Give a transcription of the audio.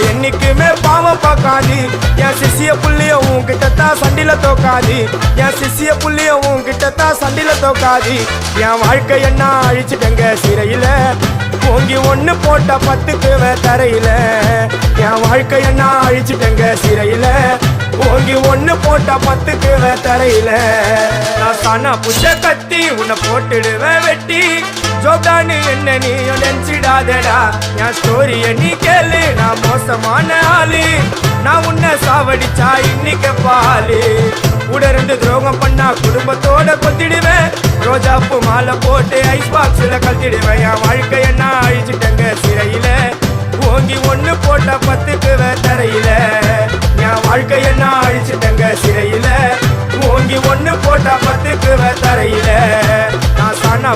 என்னைக்குமே பாவம் பார்க்காது என் சிசிய புள்ளிய உன்கிட்டத்தான் சண்டில தோக்காது என் சிசிய புள்ளிய உன்கிட்டத்தான் சண்டில தோக்காது என் வாழ்க்கை என்ன அழிச்சிட்டங்க சிறையில ஓங்கி ஒண்ணு போட்ட 10க்கு தரையில என் வாழ்க்கை என்ன அழிச்சிட்டங்க சிறையில ஓங்கி ஒண்ணு போட்ட 10க்கு தரையில நான் சானா புஷ கத்தி உன்னை போட்டுடுவேன் வெட்டி ஜோப்டானு என்ன நீ நினைச்சிடாதடா என் ஸ்டோரிய நீ கேளு நான் மோசமான ஆளு நான் உன்னை சாவடிச்சா இன்னைக்கு பாலு உடருந்து துரோகம் பண்ணா குடும்பத்தோட கொத்திடுவேன் ரோஜாப்பு மாலை போட்டு ஐஸ் பாக்ஸ்ல கத்திடுவேன் என் வாழ்க்கை என்ன அழிச்சிட்டங்க சிறையில ஓங்கி ஒண்ணு போட்ட 10க்கு தரையில என் வாழ்க்கை என்ன அழிச்சிட்டங்க சிறையில ஓங்கி ஒண்ணு போட்ட 10க்கு தரையில நான் சானா